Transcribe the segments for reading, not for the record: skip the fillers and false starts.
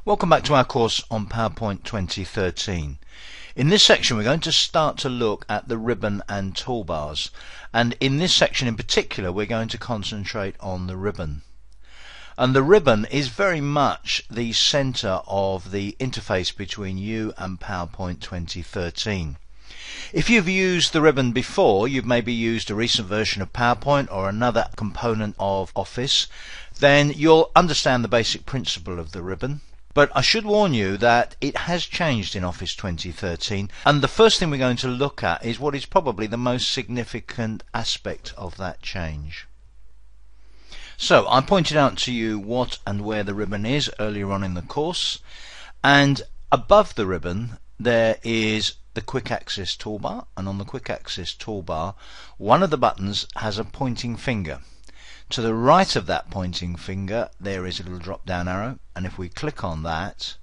Welcome back to our course on PowerPoint 2013. In this section we're going to start to look at the ribbon and toolbars, and in this section in particular we're going to concentrate on the ribbon. And the ribbon is very much the center of the interface between you and PowerPoint 2013. If you've used the ribbon before, you've maybe used a recent version of PowerPoint or another component of Office, then you'll understand the basic principle of the ribbon. But I should warn you that it has changed in Office 2013, and the first thing we're going to look at is what is probably the most significant aspect of that change. So I pointed out to you what and where the ribbon is earlier on in the course, and above the ribbon there is the quick access toolbar, and on the quick access toolbar one of the buttons has a pointing finger. To the right of that pointing finger there is a little drop down arrow, and if we click on that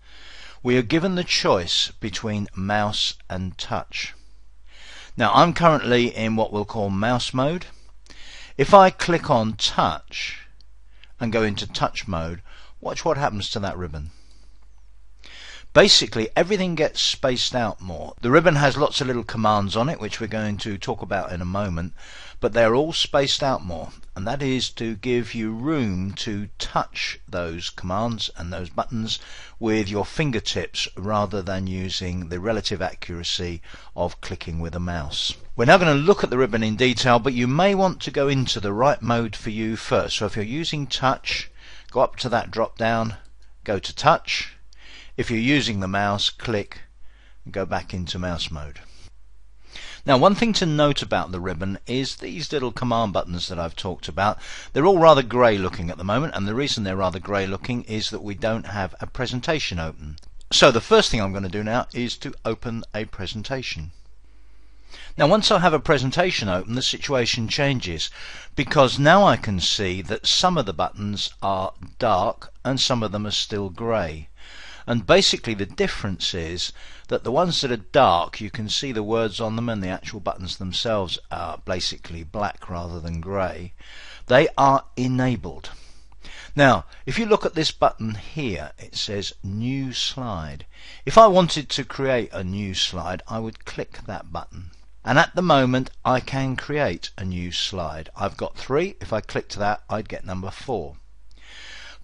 we are given the choice between mouse and touch. Now I'm currently in what we'll call mouse mode. If I click on touch and go into touch mode, watch what happens to that ribbon. Basically everything gets spaced out more. The ribbon has lots of little commands on it which we're going to talk about in a moment, but they're all spaced out more, and that is to give you room to touch those commands and those buttons with your fingertips rather than using the relative accuracy of clicking with a mouse. We're now going to look at the ribbon in detail, but you may want to go into the right mode for you first. So if you're using touch, go up to that drop down, go to touch. If you're using the mouse, click and go back into mouse mode. Now one thing to note about the ribbon is these little command buttons that I've talked about. They're all rather grey looking at the moment, and the reason they're rather grey looking is that we don't have a presentation open. So the first thing I'm going to do now is to open a presentation. Now once I have a presentation open, the situation changes, because now I can see that some of the buttons are dark and some of them are still grey. And basically the difference is that the ones that are dark, you can see the words on them, and the actual buttons themselves are basically black rather than grey. They are enabled. Now if you look at this button here, it says new slide. If I wanted to create a new slide, I would click that button, and at the moment I can create a new slide. I've got 3. If I clicked that, I'd get number 4.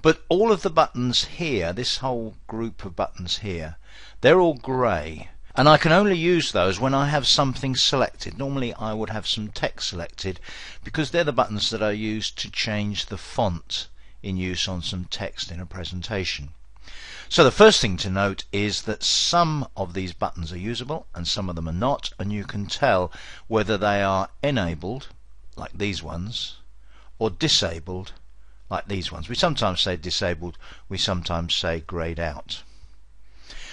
But all of the buttons here, this whole group of buttons here, they're all grey, and I can only use those when I have something selected. Normally I would have some text selected, because they're the buttons that are used to change the font in use on some text in a presentation. So the first thing to note is that some of these buttons are usable and some of them are not, and you can tell whether they are enabled, like these ones, or disabled, like these ones. We sometimes say disabled, we sometimes say greyed out.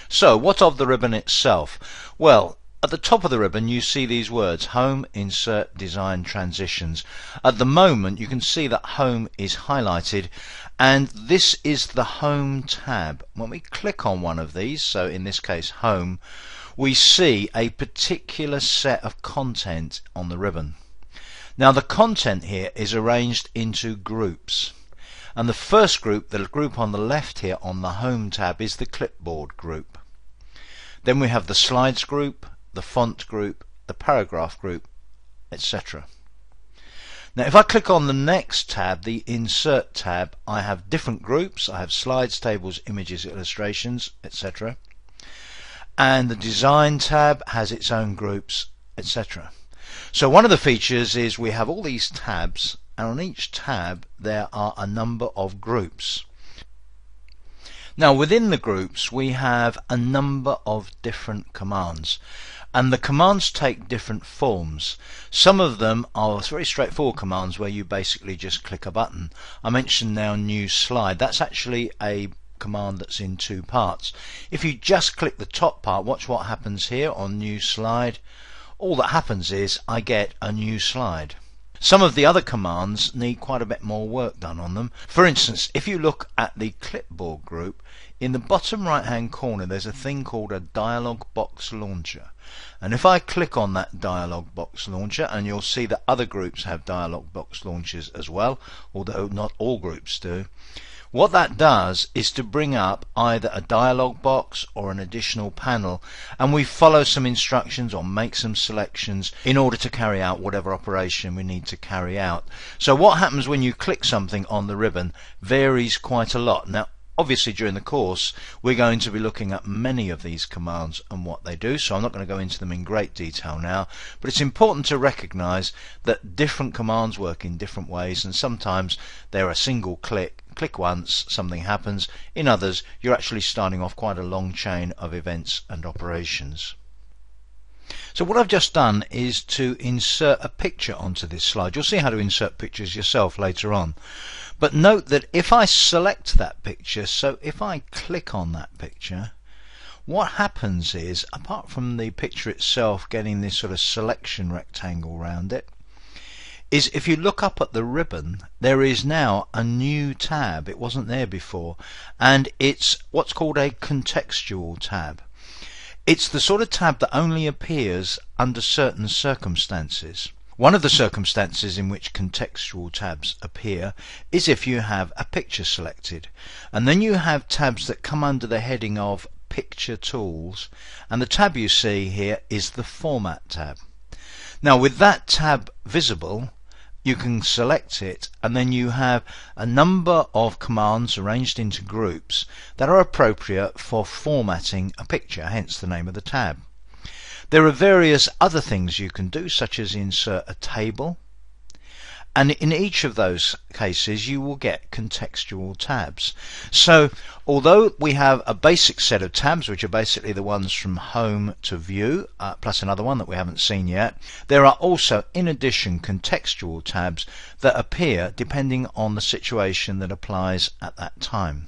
So what of the ribbon itself? Well, at the top of the ribbon you see these words: Home, Insert, Design, Transitions. At the moment you can see that Home is highlighted, and this is the Home tab. When we click on one of these, so in this case Home, we see a particular set of content on the ribbon. Now the content here is arranged into groups. And the first group, the group on the left here on the Home tab, is the clipboard group. Then we have the slides group, the font group, the paragraph group, etc. Now if I click on the next tab, the insert tab, I have different groups. I have slides, tables, images, illustrations, etc. And the design tab has its own groups, etc. So one of the features is we have all these tabs, and on each tab there are a number of groups. Now within the groups we have a number of different commands, and the commands take different forms. Some of them are very straightforward commands where you basically just click a button. I mentioned now new slide. That's actually a command that's in 2 parts. If you just click the top part, watch what happens here on new slide. All that happens is I get a new slide. Some of the other commands need quite a bit more work done on them. For instance, if you look at the clipboard group, in the bottom right hand corner there's a thing called a dialog box launcher, and if I click on that dialog box launcher, and you'll see that other groups have dialog box launchers as well, although not all groups do, What that does is to bring up either a dialog box or an additional panel, and we follow some instructions or make some selections in order to carry out whatever operation we need to carry out. So what happens when you click something on the ribbon varies quite a lot. Now obviously during the course we're going to be looking at many of these commands and what they do, so I'm not going to go into them in great detail now, but it's important to recognize that different commands work in different ways, and sometimes they're a single click once, something happens. In others you're actually starting off quite a long chain of events and operations. So what I've just done is to insert a picture onto this slide. You'll see how to insert pictures yourself later on. But note that if I select that picture, so if I click on that picture, what happens is, apart from the picture itself getting this sort of selection rectangle around it, is if you look up at the ribbon, there is now a new tab. It wasn't there before, and it's what's called a contextual tab. It's the sort of tab that only appears under certain circumstances. One of the circumstances in which contextual tabs appear is if you have a picture selected, and then you have tabs that come under the heading of Picture Tools, and the tab you see here is the Format tab. Now with that tab visible, you can select it, and then you have a number of commands arranged into groups that are appropriate for formatting a picture, hence the name of the tab. There are various other things you can do, such as insert a table, and in each of those cases you will get contextual tabs. So although we have a basic set of tabs, which are basically the ones from home to view, plus another one that we haven't seen yet, there are also in addition contextual tabs that appear depending on the situation that applies at that time.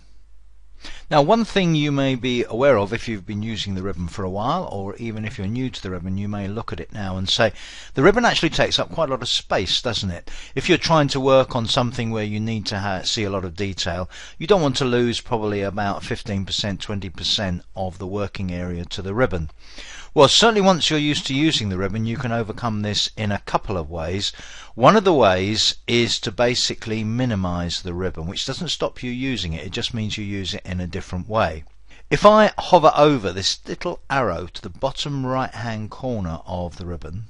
Now one thing you may be aware of if you've been using the ribbon for a while, or even if you're new to the ribbon, you may look at it now and say the ribbon actually takes up quite a lot of space, doesn't it? If you're trying to work on something where you need to see a lot of detail, you don't want to lose probably about 15%, 20% of the working area to the ribbon. Well, certainly once you're used to using the ribbon, you can overcome this in a couple of ways. One of the ways is to basically minimize the ribbon, which doesn't stop you using it, it just means you use it in a different way. If I hover over this little arrow to the bottom right hand corner of the ribbon,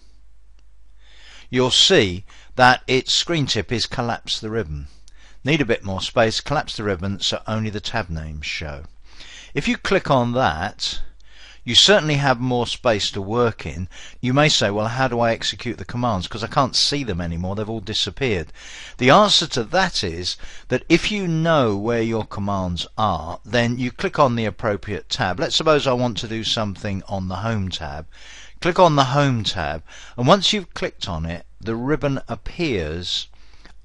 you'll see that its screen tip is collapse the ribbon. Need a bit more space, collapse the ribbon so only the tab names show. If you click on that, you certainly have more space to work in. You may say, well, how do I execute the commands? Because I can't see them anymore, they've all disappeared. The answer to that is that if you know where your commands are, then you click on the appropriate tab. Let's suppose I want to do something on the Home tab. Click on the Home tab, and once you've clicked on it, the ribbon appears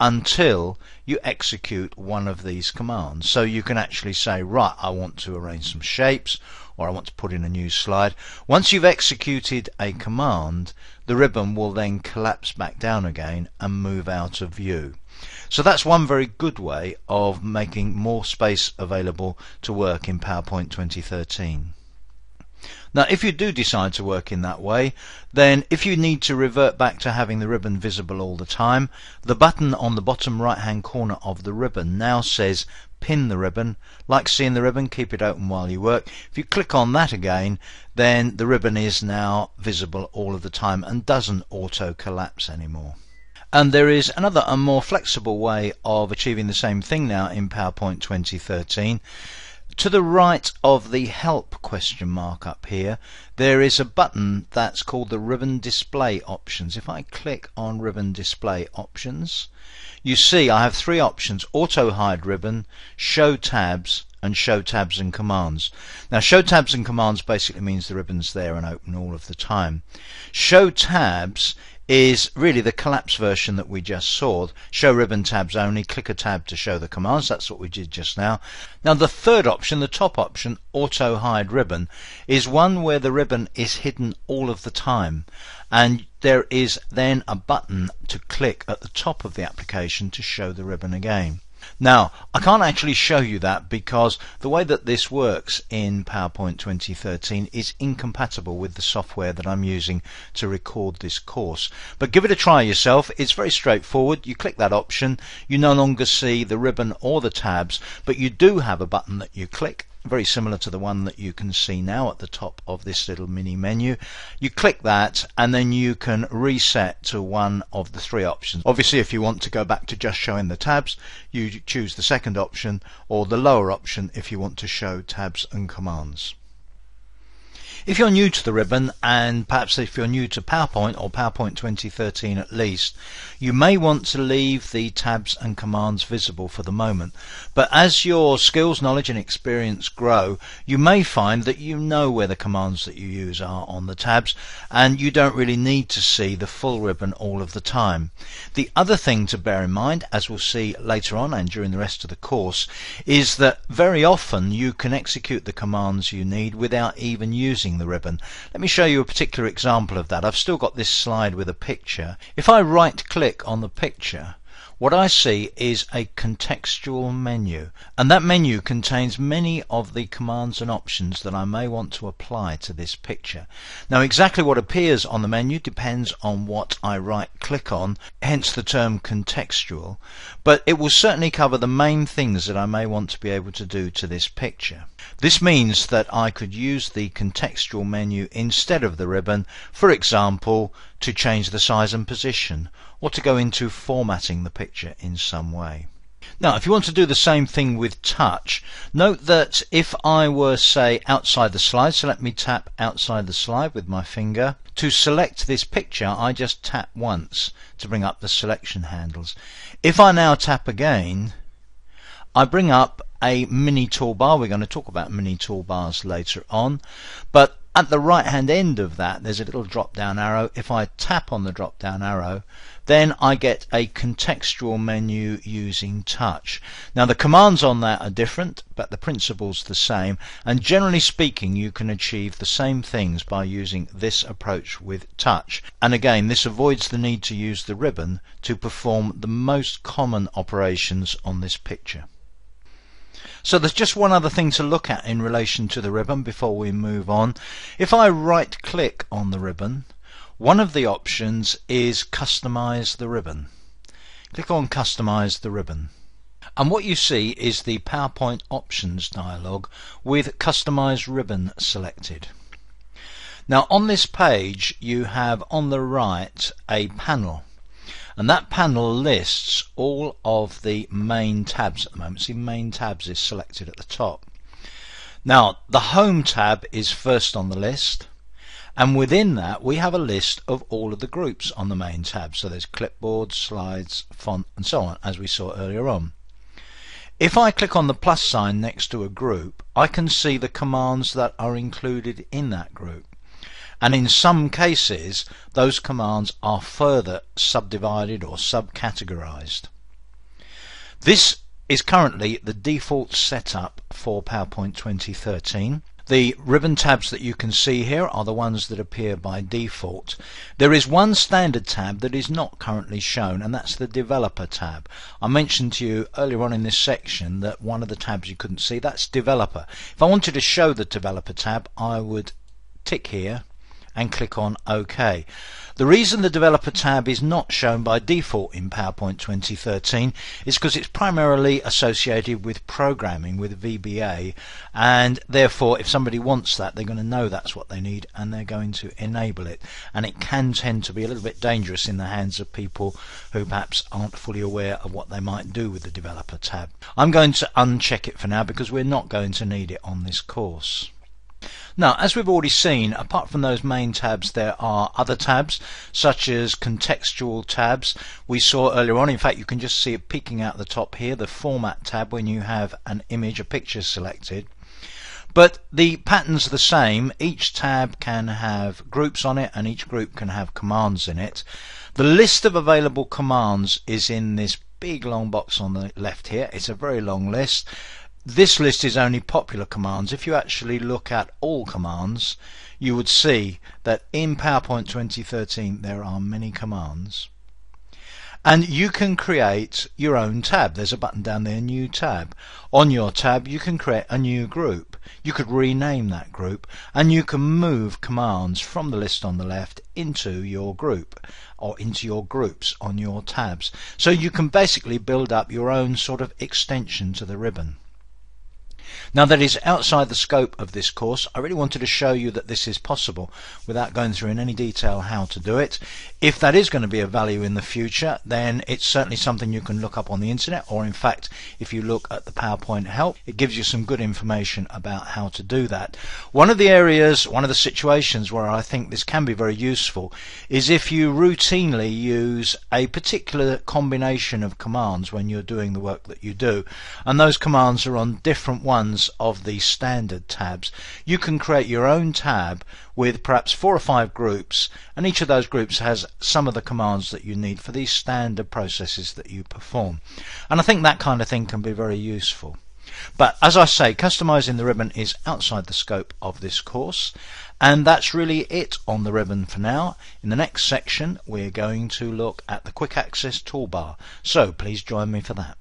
until you execute one of these commands. So you can actually say, right, I want to arrange some shapes, or I want to put in a new slide. Once you've executed a command, the ribbon will then collapse back down again and move out of view. So that's one very good way of making more space available to work in PowerPoint 2013. Now if you do decide to work in that way, then if you need to revert back to having the ribbon visible all the time, the button on the bottom right hand corner of the ribbon now says pin the ribbon. Like seeing the ribbon, keep it open while you work. If you click on that again, then the ribbon is now visible all of the time and doesn't auto collapse anymore. And there is another and more flexible way of achieving the same thing now in PowerPoint 2013. To the right of the help question mark up here, there is a button that's called the ribbon display options. If I click on ribbon display options, you see I have three options: auto hide ribbon, show tabs, and show tabs and commands. Now show tabs and commands basically means the ribbon's there and open all of the time. Show tabs is really the collapse version that we just saw. Show ribbon tabs only, click a tab to show the commands, that's what we did just now. Now the third option, the top option, auto hide ribbon, is one where the ribbon is hidden all of the time, and there is then a button to click at the top of the application to show the ribbon again. Now, I can't actually show you that because the way that this works in PowerPoint 2013 is incompatible with the software that I'm using to record this course. But give it a try yourself. It's very straightforward. You click that option, you no longer see the ribbon or the tabs, but you do have a button that you click, very similar to the one that you can see now at the top of this little mini menu. You click that and then you can reset to one of the three options. Obviously, if you want to go back to just showing the tabs, you choose the second option, or the lower option if you want to show tabs and commands. If you're new to the ribbon, and perhaps if you're new to PowerPoint or PowerPoint 2013 at least, you may want to leave the tabs and commands visible for the moment. But as your skills, knowledge and experience grow, you may find that you know where the commands that you use are on the tabs, and you don't really need to see the full ribbon all of the time. The other thing to bear in mind, as we'll see later on and during the rest of the course, is that very often you can execute the commands you need without even using the ribbon. Let me show you a particular example of that. I've still got this slide with a picture. If I right click on the picture, what I see is a contextual menu, and that menu contains many of the commands and options that I may want to apply to this picture. Now, exactly what appears on the menu depends on what I right click on, hence the term contextual, but it will certainly cover the main things that I may want to be able to do to this picture. This means that I could use the contextual menu instead of the ribbon, for example, to change the size and position, or to go into formatting the picture in some way. Now, if you want to do the same thing with touch, note that if I were, say, outside the slide, so let me tap outside the slide with my finger. To select this picture, I just tap once to bring up the selection handles. If I now tap again, I bring up a mini toolbar. We're going to talk about mini toolbars later on, but at the right hand end of that there's a little drop down arrow. If I tap on the drop down arrow, then I get a contextual menu using touch. Now, the commands on that are different, but the principle's the same, and generally speaking you can achieve the same things by using this approach with touch. And again, this avoids the need to use the ribbon to perform the most common operations on this picture. So there's just one other thing to look at in relation to the ribbon before we move on. If I right click on the ribbon, one of the options is customize the ribbon. Click on customize the ribbon, and what you see is the PowerPoint options dialog with customize ribbon selected. Now, on this page you have on the right a panel, and that panel lists all of the main tabs at the moment. See, main tabs is selected at the top. Now, the home tab is first on the list, and within that we have a list of all of the groups on the main tab. So there's clipboard, slides, font and so on, as we saw earlier on. If I click on the plus sign next to a group, I can see the commands that are included in that group. And in some cases those commands are further subdivided or subcategorized. This is currently the default setup for PowerPoint 2013. The ribbon tabs that you can see here are the ones that appear by default. There is one standard tab that is not currently shown, and that's the developer tab. I mentioned to you earlier on in this section that one of the tabs you couldn't see, that's developer. If I wanted to show the developer tab, I would tick here and click on OK. The reason the developer tab is not shown by default in PowerPoint 2013 is because it's primarily associated with programming, with VBA, and therefore if somebody wants that, they're going to know that's what they need and they're going to enable it, and it can tend to be a little bit dangerous in the hands of people who perhaps aren't fully aware of what they might do with the developer tab. I'm going to uncheck it for now because we're not going to need it on this course. Now, as we've already seen, apart from those main tabs, there are other tabs such as contextual tabs. We saw earlier on, in fact you can just see it peeking out the top here, the format tab when you have an image, a picture selected. But the pattern's the same. Each tab can have groups on it and each group can have commands in it. The list of available commands is in this big long box on the left here. It's a very long list. This list is only popular commands. If you actually look at all commands, you would see that in PowerPoint 2013 there are many commands. And you can create your own tab. There's a button down there, New Tab. On your tab you can create a new group. You could rename that group, and you can move commands from the list on the left into your group or into your groups on your tabs. So you can basically build up your own sort of extension to the ribbon. Now, that is outside the scope of this course. I really wanted to show you that this is possible without going through in any detail how to do it. If that is going to be of value in the future, then it's certainly something you can look up on the internet, or in fact if you look at the PowerPoint help, it gives you some good information about how to do that. One of the areas, one of the situations where I think this can be very useful is if you routinely use a particular combination of commands when you're doing the work that you do, and those commands are on different ones of the standard tabs. You can create your own tab with perhaps 4 or 5 groups, and each of those groups has some of the commands that you need for these standard processes that you perform. And I think that kind of thing can be very useful. But as I say, customizing the ribbon is outside the scope of this course, and that's really it on the ribbon for now. In the next section we're going to look at the quick access toolbar, so please join me for that.